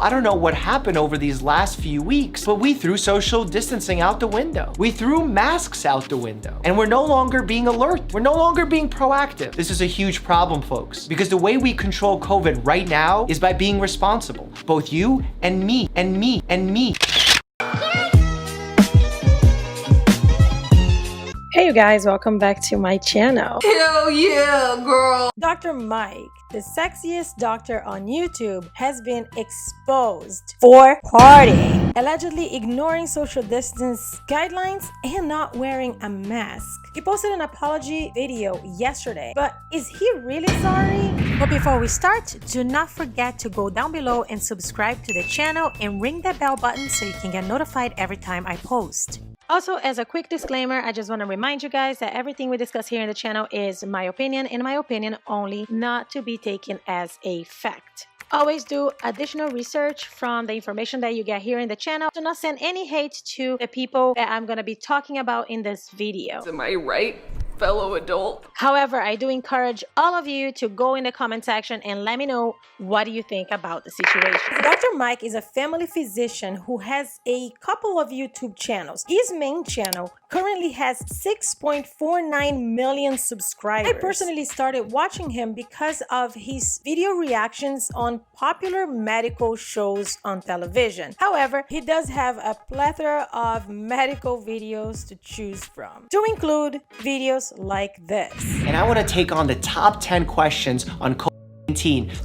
I don't know what happened over these last few weeks, but we threw social distancing out the window. We threw masks out the window. And we're no longer being alert. We're no longer being proactive. This is a huge problem, folks, because the way we control COVID right now is by being responsible. Both you and me and me and me. Hey you guys, welcome back to my channel. Hell yeah, girl! Dr. Mike, the sexiest doctor on YouTube, has been exposed for partying, allegedly ignoring social distance guidelines and not wearing a mask. He posted an apology video yesterday, but is he really sorry? But before we start, do not forget to go down below and subscribe to the channel and ring that bell button so you can get notified every time I post. Also, as a quick disclaimer, I just want to remind you guys that everything we discuss here in the channel is my opinion and my opinion only, not to be taken as a fact. Always do additional research from the information that you get here in the channel. Do not send any hate to the people that I'm going to be talking about in this video. Am I right, fellow adult? However, I do encourage all of you to go in the comment section and let me know what do you think about the situation. Dr. Mike is a family physician who has a couple of YouTube channels. His main channel currently has 6.49 million subscribers. I personally started watching him because of his video reactions on popular medical shows on television. However, he does have a plethora of medical videos to choose from, to include videos like this. And I want to take on the top 10 questions on COVID-19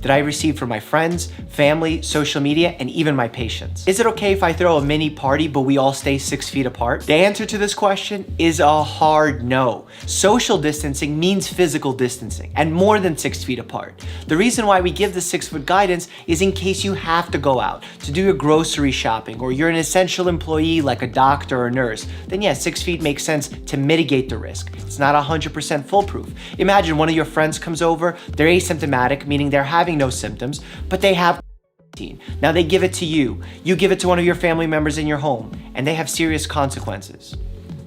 that I received from my friends, family, social media, and even my patients. Is it okay if I throw a mini party but we all stay 6 feet apart? The answer to this question is a hard no. Social distancing means physical distancing and more than 6 feet apart. The reason why we give the 6-foot guidance is in case you have to go out to do your grocery shopping or you're an essential employee like a doctor or nurse, then yeah, 6 feet makes sense to mitigate the risk. It's not 100% foolproof. Imagine one of your friends comes over, they're asymptomatic, meaning they're having no symptoms, but they have COVID-19. Now they give it to you. You give it to one of your family members in your home, and they have serious consequences.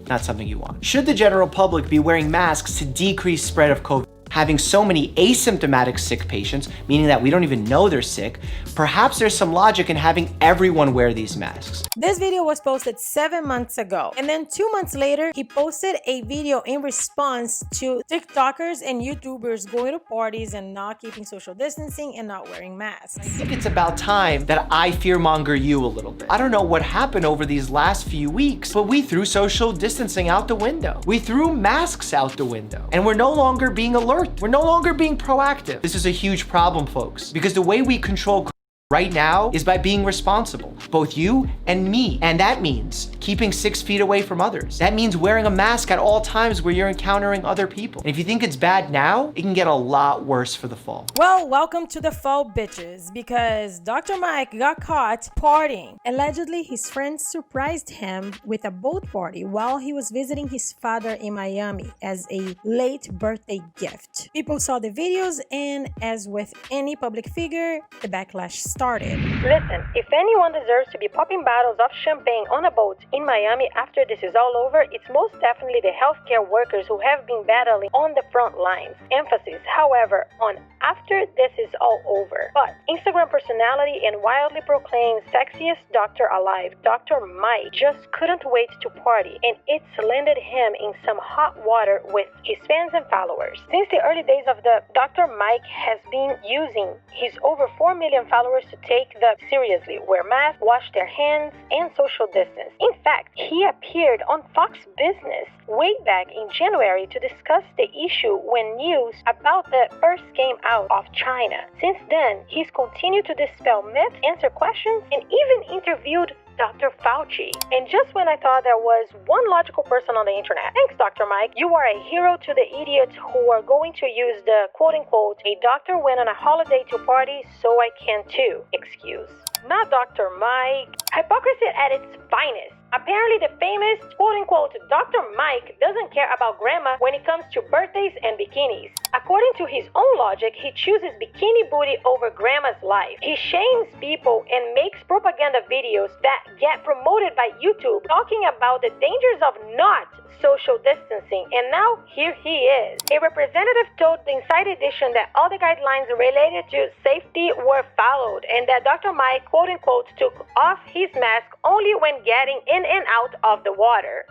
Not something you want. Should the general public be wearing masks to decrease spread of COVID? Having so many asymptomatic sick patients, meaning that we don't even know they're sick, perhaps there's some logic in having everyone wear these masks. This video was posted 7 months ago, and then 2 months later, he posted a video in response to TikTokers and YouTubers going to parties and not keeping social distancing and not wearing masks. I think it's about time that I fearmonger you a little bit. I don't know what happened over these last few weeks, but we threw social distancing out the window. We threw masks out the window, and we're no longer being alert. We're no longer being proactive. This is a huge problem, folks, because the way we control right now is by being responsible, both you and me. And that means keeping 6 feet away from others. That means wearing a mask at all times where you're encountering other people. And if you think it's bad now, it can get a lot worse for the fall. Well, welcome to the fall, bitches, because Dr. Mike got caught partying. Allegedly, his friends surprised him with a boat party while he was visiting his father in Miami as a late birthday gift. People saw the videos, and as with any public figure, the backlash started. Listen, if anyone deserves to be popping bottles of champagne on a boat in Miami after this is all over, it's most definitely the healthcare workers who have been battling on the front lines. Emphasis, however, on after this is all over. But Instagram personality and wildly proclaimed sexiest doctor alive, Dr. Mike, just couldn't wait to party, and it's landed him in some hot water with his fans and followers. Since the early days of the Dr. Mike has been using his over 4 million followers to take the seriously, wear masks, wash their hands, and social distance. In fact, he appeared on Fox Business way back in January to discuss the issue when news about the first came out of China. Since then, he's continued to dispel myths, answer questions, and even interviewed Dr. Fauci. And just when I thought there was one logical person on the internet, thanks Dr. Mike, you are a hero to the idiots who are going to use the quote-unquote, a doctor went on a holiday to party so I can too excuse. Not Dr. Mike. Hypocrisy at its finest. Apparently, the famous quote-unquote Dr. Mike doesn't care about grandma when it comes to birthdays and bikinis. According to his own logic, he chooses bikini booty over grandma's life. He shames people and makes propaganda videos that get promoted by YouTube talking about the dangers of not social distancing, and now here he is. A representative told the Inside Edition that all the guidelines related to safety were followed and that Dr. Mike quote-unquote took off his mask only when getting in and out of the water.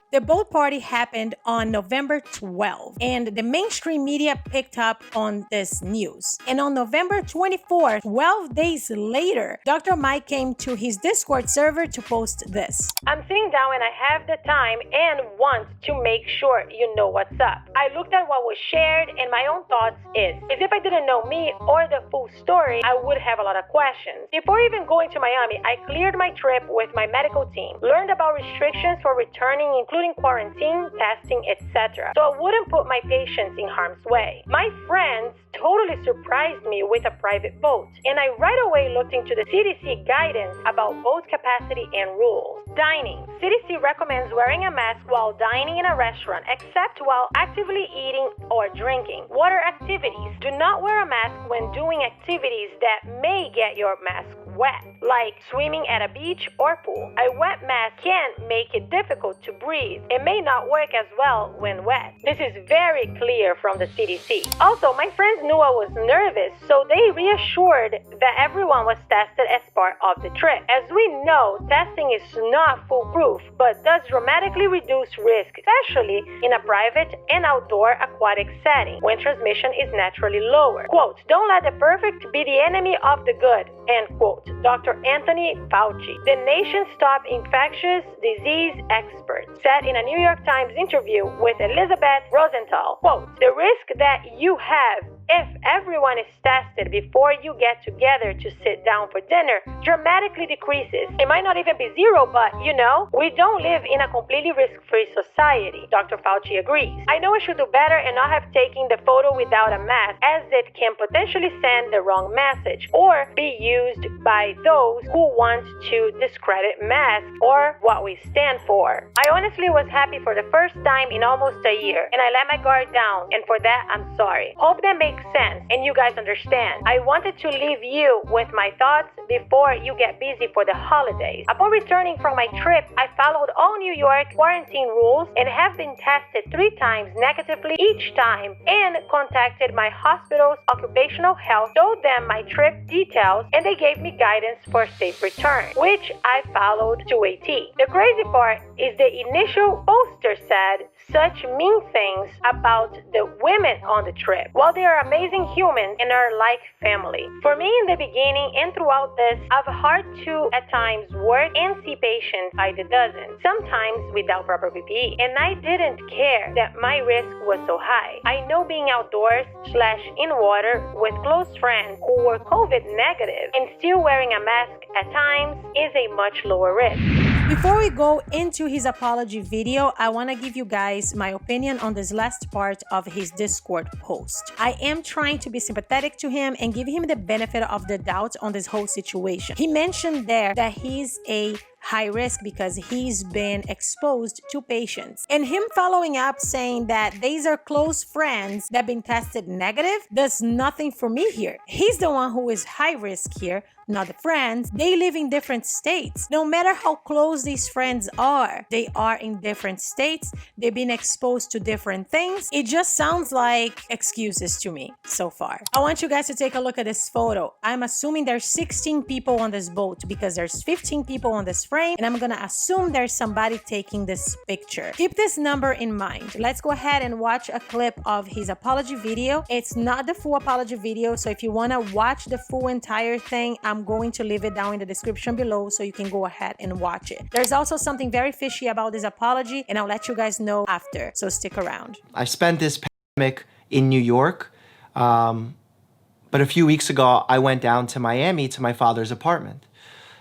The boat party happened on November 12th, and the mainstream media picked up on this news. And on November 24th, 12 days later, Dr. Mike came to his Discord server to post this. I'm sitting down and I have the time and want to make sure you know what's up. I looked at what was shared and my own thoughts is if I didn't know me or the full story, I would have a lot of questions. Before even going to Miami, I cleared my trip with my medical team, learned about restrictions for returning, including quarantine, testing, etc. so I wouldn't put my patients in harm's way. My friends totally surprised me with a private boat, and I right away looked into the CDC guidance about boat capacity and rules. Dining. CDC recommends wearing a mask while dining in a restaurant, except while actively eating or drinking. Water activities. Do not wear a mask when doing activities that may get your mask wet, like swimming at a beach or pool. A wet mask can make it difficult to breathe. It may not work as well when wet. This is very clear from the CDC. Also, my friends knew I was nervous, so they reassured that everyone was tested as part of the trip. As we know, testing is not foolproof, but does dramatically reduce risk, especially in a private and outdoor aquatic setting when transmission is naturally lower. Quote, don't let the perfect be the enemy of the good, end quote. Dr. Anthony Fauci, the nation's top infectious disease expert, said in a New York Times interview with Elizabeth Rosenthal, quote, the risk that you have if everyone is tested before you get together to sit down for dinner dramatically decreases. It might not even be zero, but you know, we don't live in a completely risk-free society. Dr. Fauci agrees. I know I should do better and not have taken the photo without a mask, as it can potentially send the wrong message or be used by those who want to discredit masks or what we stand for. I honestly was happy for the first time in almost a year, and I let my guard down, and for that I'm sorry. Hope that makes sense and you guys understand. I wanted to leave you with my thoughts before you get busy for the holidays. Upon returning from my trip, I followed all New York quarantine rules and have been tested 3 times negatively each time, and contacted my hospital's occupational health, told them my trip details, and they gave me guidance for a safe return, which I followed to a T. The crazy part is the initial poster said such mean things about the women on the trip, while they are amazing humans and are like family. For me, in the beginning and throughout this, I've had to at times work and see patients by the dozen, sometimes without proper PPE, and I didn't care that my risk was so high. I know being outdoors/in water with close friends who were COVID negative and still wearing a mask at times is a much lower risk. Before we go into his apology video, I want to give you guys my opinion on this last part of his Discord post. I am trying to be sympathetic to him and give him the benefit of the doubt on this whole situation. He mentioned there that he's a high risk because he's been exposed to patients. And him following up saying that these are close friends that have been tested negative does nothing for me here. He's the one who is high risk here, not the friends. They live in different states. No matter how close these friends are, they are in different states. They've been exposed to different things. It just sounds like excuses to me so far. I want you guys to take a look at this photo. I'm assuming there's 16 people on this boat because there's 15 people on this frame, and I'm gonna assume there's somebody taking this picture. Keep this number in mind. Let's go ahead and watch a clip of his apology video. It's not the full apology video, so if you wanna watch the full entire thing, I'm going to leave it down in the description below so you can go ahead and watch it. There's also something very fishy about this apology, and I'll let you guys know after, so stick around. I spent this pandemic in New York, but a few weeks ago, I went down to Miami to my father's apartment.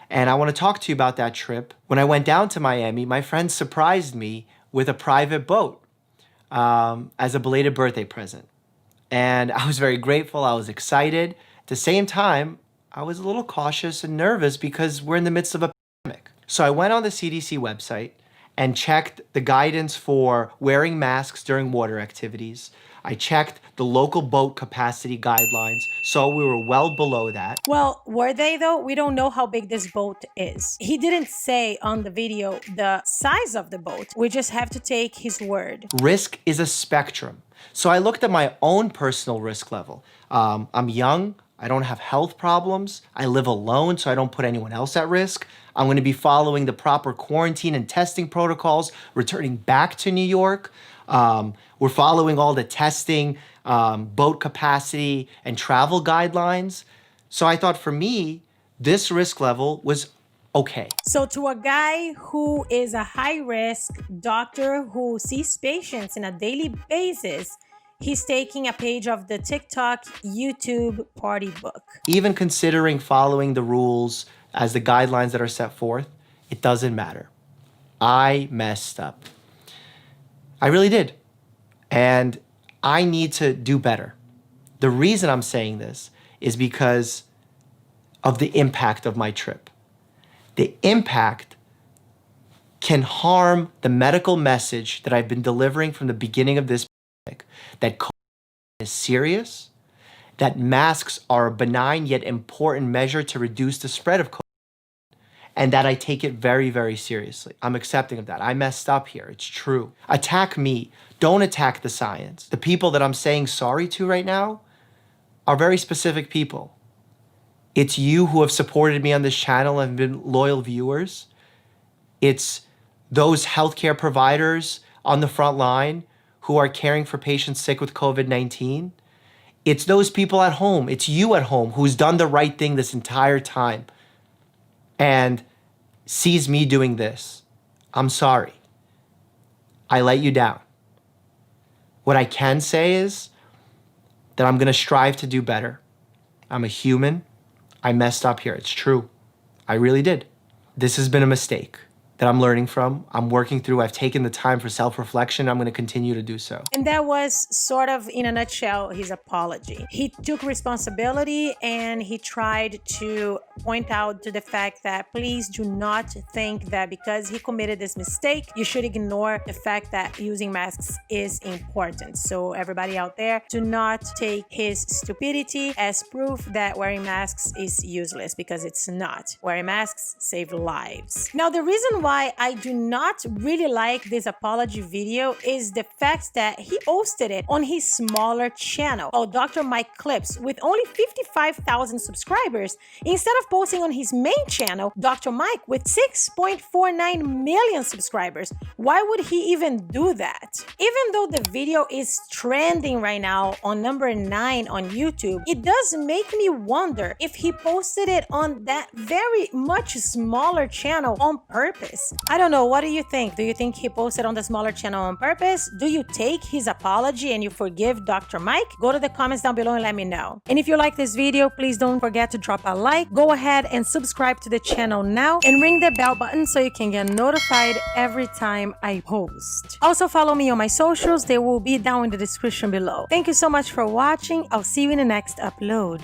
And I want to talk to you about that trip. When I went down to Miami, my friends surprised me with a private boat as a belated birthday present. And I was very grateful. I was excited. At the same time, I was a little cautious and nervous because we're in the midst of a pandemic. So I went on the CDC website and checked the guidance for wearing masks during water activities. I checked the local boat capacity guidelines, so we were well below that. Well, were they though? We don't know how big this boat is. He didn't say on the video the size of the boat. We just have to take his word. Risk is a spectrum. So I looked at my own personal risk level. I'm young, I don't have health problems, I live alone, so I don't put anyone else at risk. I'm gonna be following the proper quarantine and testing protocols, returning back to New York. We're following all the testing, boat capacity, and travel guidelines. So I thought for me, this risk level was okay. So to a guy who is a high-risk doctor who sees patients on a daily basis, he's taking a page of the TikTok YouTube party book. Even considering following the rules as the guidelines that are set forth, it doesn't matter. I messed up. I really did. And I need to do better. The reason I'm saying this is because of the impact of my trip. The impact can harm the medical message that I've been delivering from the beginning of this pandemic, that COVID is serious, that masks are a benign yet important measure to reduce the spread of COVID, and that I take it very, very seriously. I'm accepting of that. I messed up here. It's true. Attack me. Don't attack the science. The people that I'm saying sorry to right now are very specific people. It's you who have supported me on this channel and been loyal viewers. It's those healthcare providers on the front line who are caring for patients sick with COVID-19. It's those people at home. It's you at home who's done the right thing this entire time and sees me doing this. I'm sorry. I let you down. What I can say is that I'm gonna strive to do better. I'm a human. I messed up here. It's true. I really did. This has been a mistake that I'm learning from. I'm working through. I've taken the time for self-reflection. I'm going to continue to do so. And that was sort of, in a nutshell, his apology. He took responsibility and he tried to point out to the fact that please do not think that because he committed this mistake, you should ignore the fact that using masks is important. So everybody out there, do not take his stupidity as proof that wearing masks is useless, because it's not. Wearing masks save lives. Now, the reason why I do not really like this apology video is the fact that he posted it on his smaller channel called Dr. Mike Clips with only 55,000 subscribers instead of posting on his main channel, Dr. Mike, with 6.49 million subscribers. Why would he even do that? Even though the video is trending right now on number 9 on YouTube, it does make me wonder if he posted it on that very much smaller channel on purpose. I don't know. What do you think? Do you think he posted on the smaller channel on purpose? Do you take his apology and you forgive Dr. Mike? Go to the comments down below and let me know. And if you like this video, please don't forget to drop a like. Go ahead and subscribe to the channel now and ring the bell button so you can get notified every time I post. Also follow me on my socials. They will be down in the description below. Thank you so much for watching. I'll see you in the next upload.